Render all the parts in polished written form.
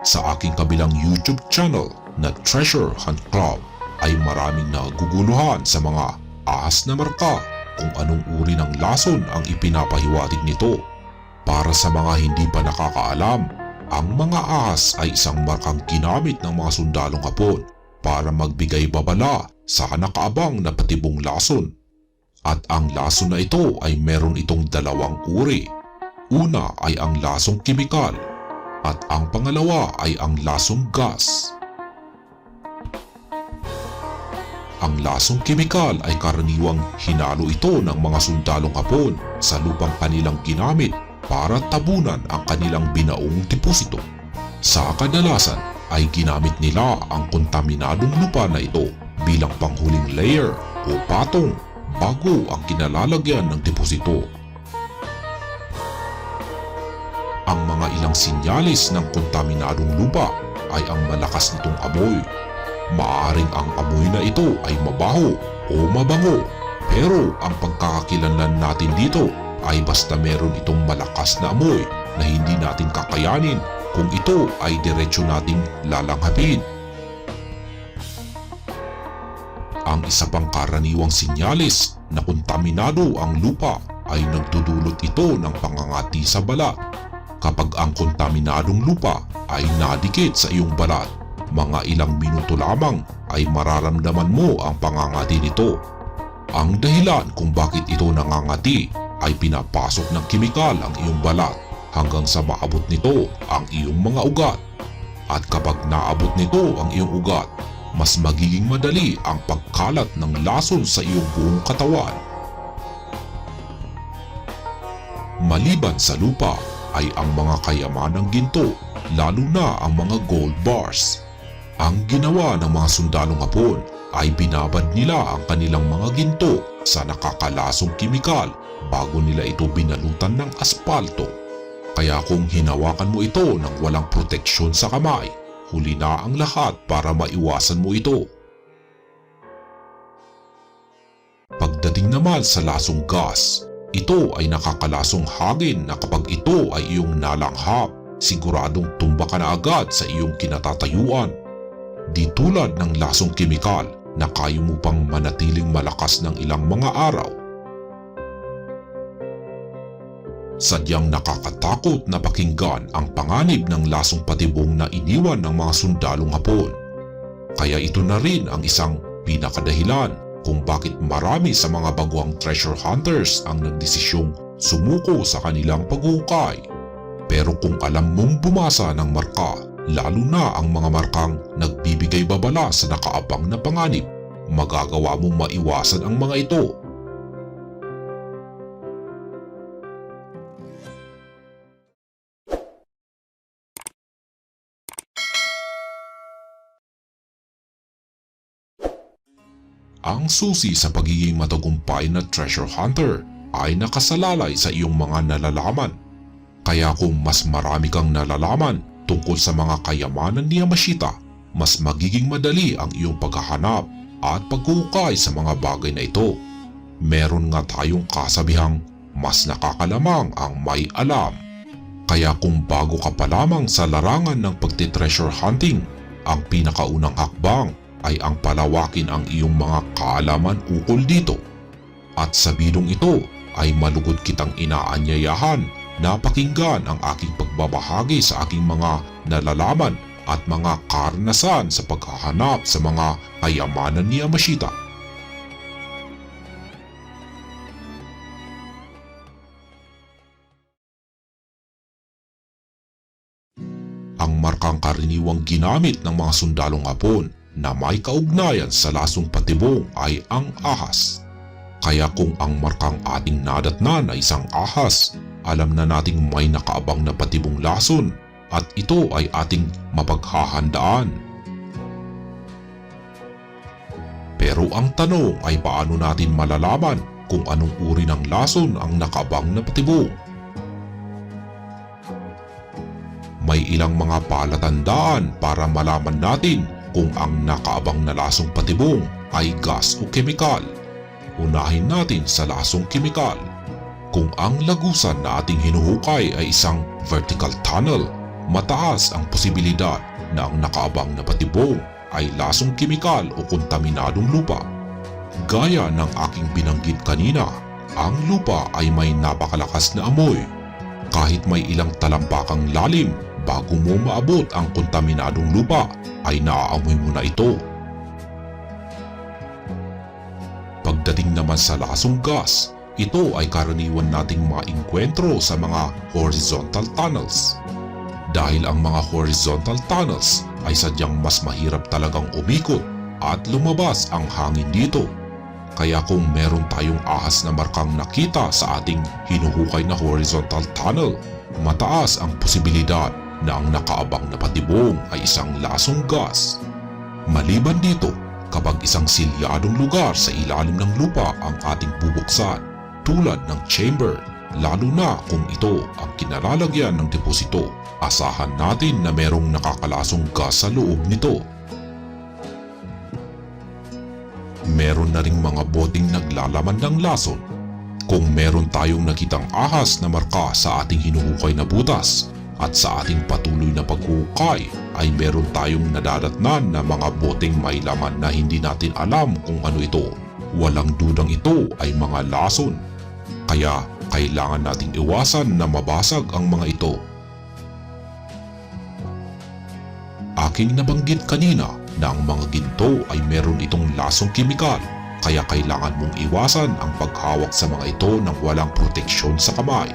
Sa aking kabilang YouTube channel na Treasure Hunt Club ay maraming naguguluhan sa mga ahas na marka kung anong uri ng lason ang ipinapahiwatig nito. Para sa mga hindi pa nakakaalam, ang mga ahas ay isang markang ginamit ng mga sundalong Hapon para magbigay babala sa nakaabang na patibong lason. At ang lason na ito ay meron itong dalawang uri. Una ay ang lasong kimikal at ang pangalawa ay ang lasong gas. Ang lasong kimikal ay karaniwang hinalo ito ng mga sundalong Hapon sa lupang kanilang ginamit para tabunan ang kanilang binaong deposito. Sa kadalasan ay ginamit nila ang kontaminadong lupa na ito bilang panghuling layer o patong bago ang kinalalagyan ng deposito. Ang mga ilang sinyalis ng kontaminadong lupa ay ang malakas nitong amoy. Maaaring ang amoy na ito ay mabaho o mabango, pero ang pagkakakilanlan natin dito ay basta meron itong malakas na amoy na hindi natin kakayanin kung ito ay diretso nating lalanghapin. Ang isa pang karaniwang sinyalis na kontaminado ang lupa ay nagdudulot ito ng pangangati sa balat. Kapag ang kontaminadong lupa ay nadikit sa iyong balat, mga ilang minuto lamang ay mararamdaman mo ang pangangati nito. Ang dahilan kung bakit ito nangangati ay pinapasok ng kimikal ang iyong balat hanggang sa maabot nito ang iyong mga ugat. At kapag naabot nito ang iyong ugat, mas magiging madali ang pagkalat ng lason sa iyong buong katawan. Maliban sa lupa ay ang mga kayamanang ginto, lalo na ang mga gold bars. Ang ginawa ng mga sundalong Hapon ay binabad nila ang kanilang mga ginto sa nakakalasong kimikal bago nila ito binalutan ng aspalto. Kaya kung hinawakan mo ito ng walang proteksyon sa kamay, huli na ang lahat para maiwasan mo ito. Pagdating naman sa lasong gas, ito ay nakakalasong hangin na kapag ito ay iyong nalanghap, siguradong tumba ka na agad sa iyong kinatatayuan. Di tulad ng lasong kimikal na kaya mo pang manatiling malakas ng ilang mga araw. Sadyang nakakatakot na pakinggan ang panganib ng lasong patibong na iniwan ng mga sundalong Hapon. Kaya ito na rin ang isang pinakadahilan kung bakit marami sa mga baguhang treasure hunters ang nagdesisyong sumuko sa kanilang paghuhukay. Pero kung alam mong bumasa ng marka, lalo na ang mga markang nagbibigay babala sa nakaabang na panganib, magagawa mong maiwasan ang mga ito. Ang susi sa pagiging matagumpay na treasure hunter ay nakasalalay sa iyong mga nalalaman. Kaya kung mas marami kang nalalaman tungkol sa mga kayamanan ni Yamashita, mas magiging madali ang iyong paghahanap at paghuhukay sa mga bagay na ito. Meron nga tayong kasabihang mas nakakalamang ang may alam. Kaya kung bago ka pa lamang sa larangan ng pagti-treasure hunting, ang pinakaunang hakbang ay ang palawakin ang iyong mga kaalaman ukol dito. At sa bidong ito ay malugod kitang inaanyayahan na pakinggan ang aking pagbabahagi sa aking mga nalalaman at mga karanasan sa paghahanap sa mga kayamanan ni Yamashita. Ang markang karaniwang ginamit ng mga sundalong Hapon na may kaugnayan sa lasong patibong ay ang ahas. Kaya kung ang markang ating nadatnan ay isang ahas, alam na nating may nakaabang na patibong lason at ito ay ating mapaghahandaan. Pero ang tanong ay paano natin malalaman kung anong uri ng lason ang nakaabang na patibong? May ilang mga palatandaan para malaman natin kung ang nakaabang na lasong patibong ay gas o kemikal. Unahin natin sa lasong kemikal. Kung ang lagusan na ating hinuhukay ay isang vertical tunnel, mataas ang posibilidad na ang nakaabang na patibong ay lasong kemikal o kontaminadong lupa. Gaya ng aking binanggit kanina, ang lupa ay may napakalakas na amoy. Kahit may ilang talampakang lalim bago mo maabot ang kontaminadong lupa, ay naaamoy mo na ito. Pagdating naman sa lasong gas, ito ay karaniwan nating maengkwentro sa mga horizontal tunnels. Dahil ang mga horizontal tunnels ay sadyang mas mahirap talagang umikot at lumabas ang hangin dito. Kaya kung meron tayong ahas na markang nakita sa ating hinuhukay na horizontal tunnel, mataas ang posibilidad na ang nakaabang na patibong ay isang lasong gas. Maliban dito, kapag isang silyadong lugar sa ilalim ng lupa ang ating bubuksan, tulad ng chamber, lalo na kung ito ang kinalalagyan ng deposito, asahan natin na merong nakakalasong gas sa loob nito. Meron na ring mga boteng naglalaman ng lason. Kung meron tayong nakitang ahas na marka sa ating hinuhukay na butas at sa ating patuloy na paghuhukay ay meron tayong nadadatnan na mga boteng may laman na hindi natin alam kung ano ito. Walang dudang ito ay mga lason. Kaya kailangan nating iwasan na mabasag ang mga ito. Aking nabanggit kanina na ang mga ginto ay meron itong lasong kemikal, kaya kailangan mong iwasan ang paghawak sa mga ito nang walang proteksyon sa kamay.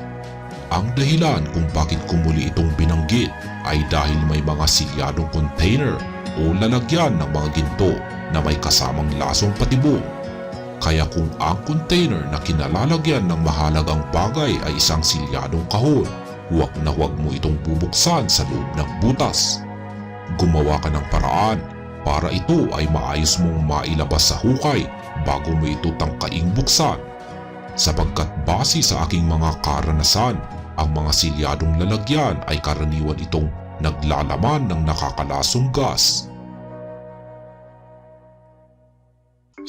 Ang dahilan kung bakit ko muli itong binanggit ay dahil may mga silyadong container o lalagyan ng mga ginto na may kasamang lasong patibong. Kaya kung ang container na kinalalagyan ng mahalagang bagay ay isang silyadong kahon, huwag na huwag mo itong bubuksan sa loob ng butas. Gumawa ka ng paraan para ito ay maayos mong mailabas sa hukay bago mo ito tangkaing buksan. Sapagkat base sa aking mga karanasan, ang mga silyadong lalagyan ay karaniwan itong naglalaman ng nakakalasong gas.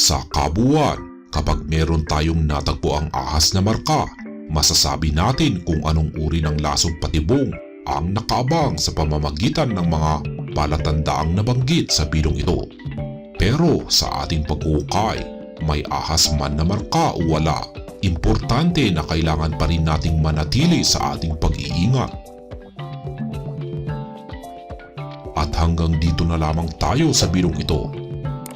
Sa kabuuan, kapag meron tayong natagpuang ahas na marka, masasabi natin kung anong uri ng lasong patibong ang nakaabang sa pamamagitan ng mga palatandaang nabanggit sa bilong ito. Pero sa ating paghuhukay, may ahas man na marka o wala, importante na kailangan pa rin nating manatili sa ating pag-iingat. At hanggang dito na lamang tayo sa bilong ito.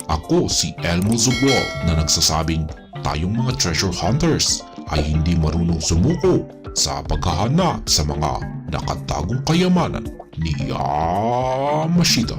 Ako si Elmo Zugwalt na nagsasabing tayong mga treasure hunters ay hindi marunong sumuko sa paghahanap sa mga nakatagong kayamanan ni Yamashita.